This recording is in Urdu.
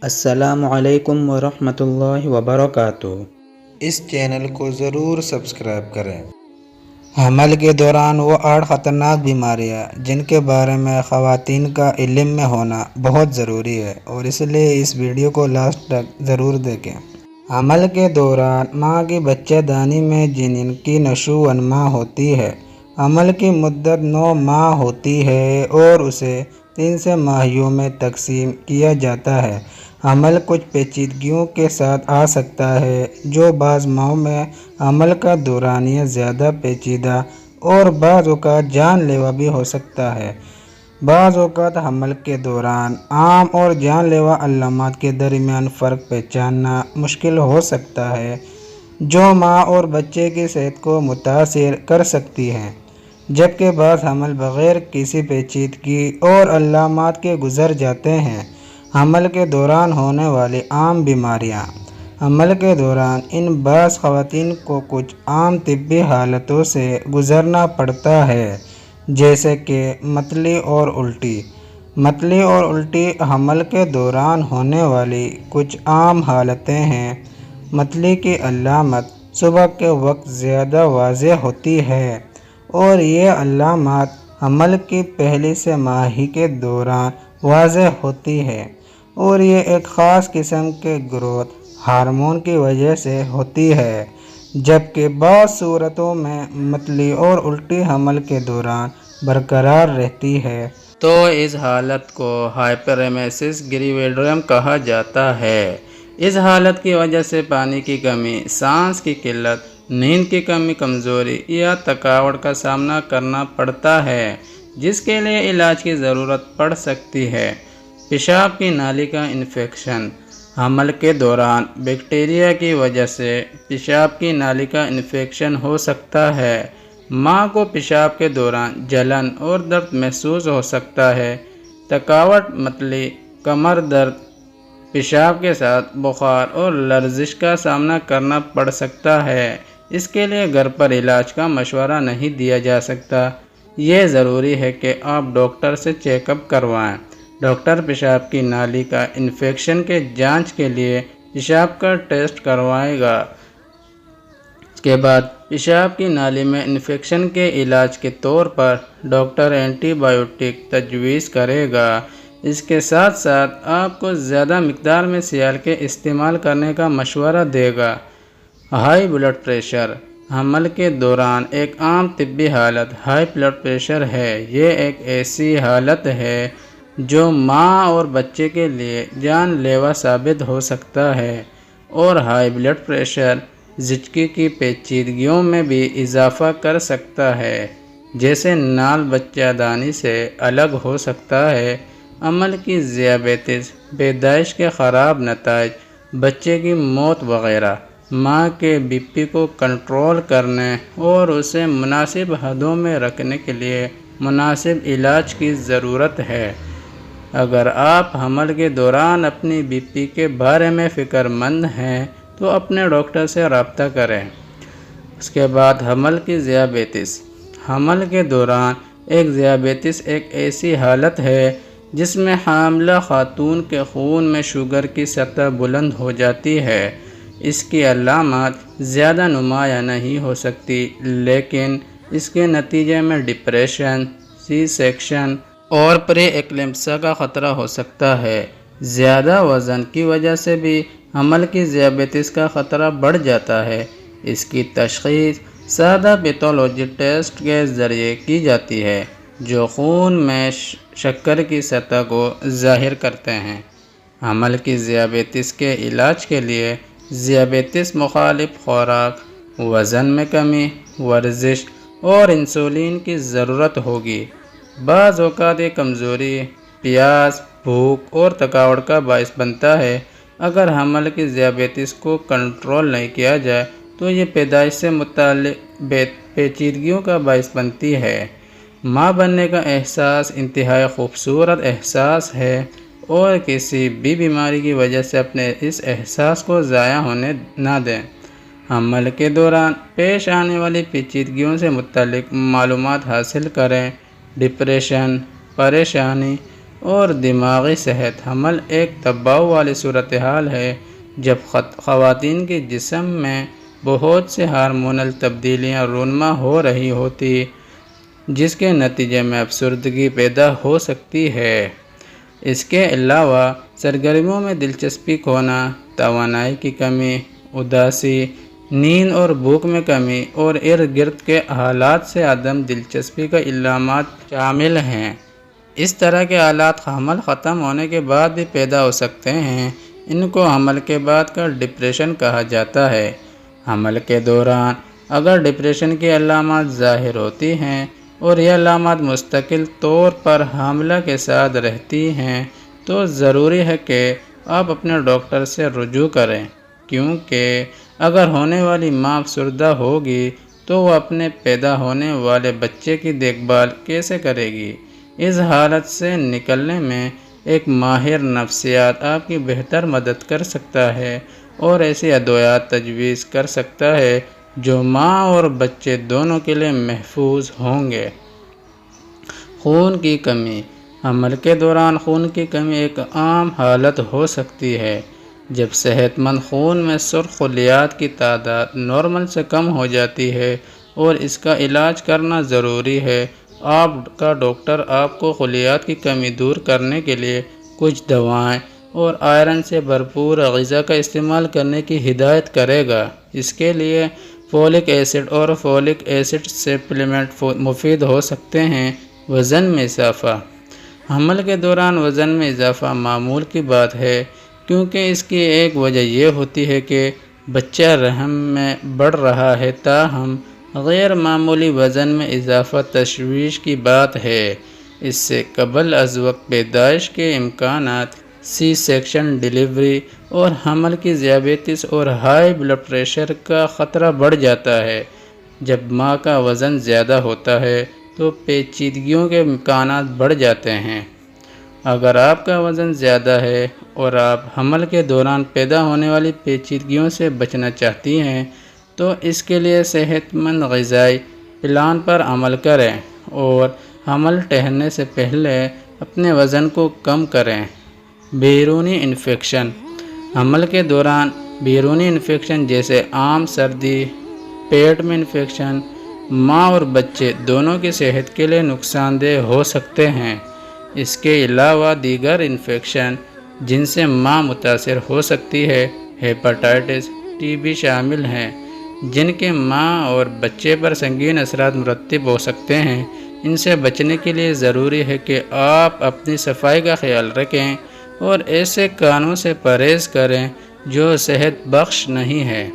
السلام علیکم ورحمۃ اللہ وبرکاتہ۔ اس چینل کو ضرور سبسکرائب کریں۔ حمل کے دوران وہ 8 خطرناک بیماریاں جن کے بارے میں خواتین کا علم میں ہونا بہت ضروری ہے، اور اس لیے اس ویڈیو کو لاسٹ تک ضرور دیکھیں۔ حمل کے دوران ماں کی بچہ دانی میں جنین کی نشو و نما ہوتی ہے۔ حمل کی مدت 9 ماہ ہوتی ہے اور اسے 3 سے ماہیوں میں تقسیم کیا جاتا ہے۔ حمل کچھ پیچیدگیوں کے ساتھ آ سکتا ہے جو بعض ماؤں میں حمل کا دورانیہ زیادہ پیچیدہ اور بعض اوقات جان لیوا بھی ہو سکتا ہے۔ بعض اوقات حمل کے دوران عام اور جان لیوا علامات کے درمیان فرق پہچاننا مشکل ہو سکتا ہے جو ماں اور بچے کی صحت کو متاثر کر سکتی ہیں، جبکہ بعض حمل بغیر کسی پیچیدگی اور علامات کے گزر جاتے ہیں۔ حمل کے دوران ہونے والی عام بیماریاں۔ حمل کے دوران ان بعض خواتین کو کچھ عام طبی حالتوں سے گزرنا پڑتا ہے، جیسے کہ متلی اور الٹی۔ متلی اور الٹی حمل کے دوران ہونے والی کچھ عام حالتیں ہیں۔ متلی کی علامت صبح کے وقت زیادہ واضح ہوتی ہے اور یہ علامات حمل کی پہلی سے ماہی کے دوران واضح ہوتی ہے، اور یہ ایک خاص قسم کے گروتھ ہارمون کی وجہ سے ہوتی ہے، جبکہ بعض صورتوں میں متلی اور الٹی حمل کے دوران برقرار رہتی ہے۔ تو اس حالت کو ہائپریمیسس گریویڈیم کہا جاتا ہے۔ اس حالت کی وجہ سے پانی کی کمی، سانس کی قلت، نیند کی کمی، کمزوری یا تھکاوٹ کا سامنا کرنا پڑتا ہے، جس کے لیے علاج کی ضرورت پڑ سکتی ہے۔ پیشاب کی نالی کا انفیکشن۔ حمل کے دوران بیکٹیریا کی وجہ سے پیشاب کی نالی کا انفیکشن ہو سکتا ہے۔ ماں کو پیشاب کے دوران جلن اور درد محسوس ہو سکتا ہے۔ تھکاوٹ، متلی، کمر درد، پیشاب کے ساتھ بخار اور لرزش کا سامنا کرنا پڑ سکتا ہے۔ اس کے لیے گھر پر علاج کا مشورہ نہیں دیا جا سکتا۔ یہ ضروری ہے کہ آپ ڈاکٹر سے چیک اپ کروائیں۔ ڈاکٹر پیشاب کی نالی کا انفیکشن کے جانچ کے لیے پیشاب کا ٹیسٹ کروائے گا۔ اس کے بعد پیشاب کی نالی میں انفیکشن کے علاج کے طور پر ڈاکٹر اینٹی بائیوٹک تجویز کرے گا۔ اس کے ساتھ ساتھ آپ کو زیادہ مقدار میں سیال کے استعمال کرنے کا مشورہ دے گا۔ High blood pressure. حمل کے دوران ایک عام طبی حالت ہائی بلڈ پریشر ہے۔ یہ ایک ایسی حالت ہے جو ماں اور بچے کے لیے جان لیوا ثابت ہو سکتا ہے، اور ہائی بلڈ پریشر زچگی کی پیچیدگیوں میں بھی اضافہ کر سکتا ہے، جیسے نال بچہ دانی سے الگ ہو سکتا ہے۔ حمل کی ذیابیطس، پیدائش کے خراب نتائج، بچے کی موت وغیرہ۔ ماں کے بی پی کو کنٹرول کرنے اور اسے مناسب حدوں میں رکھنے کے لیے مناسب علاج کی ضرورت ہے۔ اگر آپ حمل کے دوران اپنی بی پی کے بارے میں فکر مند ہیں تو اپنے ڈاکٹر سے رابطہ کریں۔ اس کے بعد حمل کی ذیابیطس۔ حمل کے دوران ذیابیطس ایک ایسی حالت ہے جس میں حاملہ خاتون کے خون میں شوگر کی سطح بلند ہو جاتی ہے۔ اس کی علامات زیادہ نمایاں نہیں ہو سکتی، لیکن اس کے نتیجے میں ڈپریشن، سی سیکشن اور پری ایکلیمپسیا کا خطرہ ہو سکتا ہے۔ زیادہ وزن کی وجہ سے بھی حمل کی ذیابیطس کا خطرہ بڑھ جاتا ہے۔ اس کی تشخیص سادہ پیتھولوجی ٹیسٹ کے ذریعے کی جاتی ہے جو خون میں شکر کی سطح کو ظاہر کرتے ہیں۔ حمل کی ذیابیطس کے علاج کے لیے ذیابیطس مخالف خوراک، وزن میں کمی، ورزش اور انسولین کی ضرورت ہوگی۔ بعض اوقات یہ کمزوری، پیاس، بھوک اور تھکاوٹ کا باعث بنتا ہے۔ اگر حمل کی ذیابیطس کو کنٹرول نہیں کیا جائے تو یہ پیدائش سے متعلق پیچیدگیوں کا باعث بنتی ہے۔ ماں بننے کا احساس انتہائی خوبصورت احساس ہے، اور کسی بھی بیماری کی وجہ سے اپنے اس احساس کو ضائع ہونے نہ دیں۔ حمل کے دوران پیش آنے والی پیچیدگیوں سے متعلق معلومات حاصل کریں۔ ڈپریشن، پریشانی اور دماغی صحت۔ حمل ایک دباؤ والی صورتحال ہے جب خواتین کے جسم میں بہت سے ہارمونل تبدیلیاں رونما ہو رہی ہوتی، جس کے نتیجے میں افسردگی پیدا ہو سکتی ہے۔ اس کے علاوہ سرگرمیوں میں دلچسپی کھونا، توانائی کی کمی، اداسی، نیند اور بھوک میں کمی اور ارد گرد کے حالات سے عدم دلچسپی کا علامات شامل ہیں۔ اس طرح کے حالات حمل ختم ہونے کے بعد بھی پیدا ہو سکتے ہیں۔ ان کو حمل کے بعد کا ڈپریشن کہا جاتا ہے۔ حمل کے دوران اگر ڈپریشن کی علامات ظاہر ہوتی ہیں اور یہ علامات مستقل طور پر حاملہ کے ساتھ رہتی ہیں تو ضروری ہے کہ آپ اپنے ڈاکٹر سے رجوع کریں، کیونکہ اگر ہونے والی ماں افسردہ ہوگی تو وہ اپنے پیدا ہونے والے بچے کی دیکھ بھال کیسے کرے گی؟ اس حالت سے نکلنے میں ایک ماہر نفسیات آپ کی بہتر مدد کر سکتا ہے اور ایسی ادویات تجویز کر سکتا ہے جو ماں اور بچے دونوں کے لیے محفوظ ہوں گے۔ خون کی کمی۔ حمل کے دوران خون کی کمی ایک عام حالت ہو سکتی ہے جب صحت مند خون میں سرخ خلیات کی تعداد نارمل سے کم ہو جاتی ہے اور اس کا علاج کرنا ضروری ہے۔ آپ کا ڈاکٹر آپ کو خلیات کی کمی دور کرنے کے لیے کچھ دوائیں اور آئرن سے بھرپور غذا کا استعمال کرنے کی ہدایت کرے گا۔ اس کے لیے فولک ایسڈ اور فولک ایسڈ سپلیمنٹ مفید ہو سکتے ہیں۔ وزن میں اضافہ۔ حمل کے دوران وزن میں اضافہ معمول کی بات ہے، کیونکہ اس کی ایک وجہ یہ ہوتی ہے کہ بچہ رحم میں بڑھ رہا ہے، تاہم غیر معمولی وزن میں اضافہ تشویش کی بات ہے۔ اس سے قبل از وقت پیدائش کے امکانات، سی سیکشن ڈیلیوری اور حمل کی ذیابیطس اور ہائی بلڈ پریشر کا خطرہ بڑھ جاتا ہے۔ جب ماں کا وزن زیادہ ہوتا ہے تو پیچیدگیوں کے امکانات بڑھ جاتے ہیں۔ اگر آپ کا وزن زیادہ ہے اور آپ حمل کے دوران پیدا ہونے والی پیچیدگیوں سے بچنا چاہتی ہیں تو اس کے لیے صحت مند غذائی پلان پر عمل کریں اور حمل ٹھہرنے سے پہلے اپنے وزن کو کم کریں۔ بیرونی انفیکشن۔ حمل کے دوران بیرونی انفیکشن جیسے عام سردی، پیٹ میں انفیکشن ماں اور بچے دونوں کی صحت کے لیے نقصان دہ ہو سکتے ہیں۔ اس کے علاوہ دیگر انفیکشن جن سے ماں متاثر ہو سکتی ہے، ہیپاٹائٹس، ٹی بی شامل ہیں، جن کے ماں اور بچے پر سنگین اثرات مرتب ہو سکتے ہیں۔ ان سے بچنے کے لیے ضروری ہے کہ آپ اپنی صفائی کا خیال رکھیں اور ایسے کھانوں سے پرہیز کریں جو صحت بخش نہیں ہے۔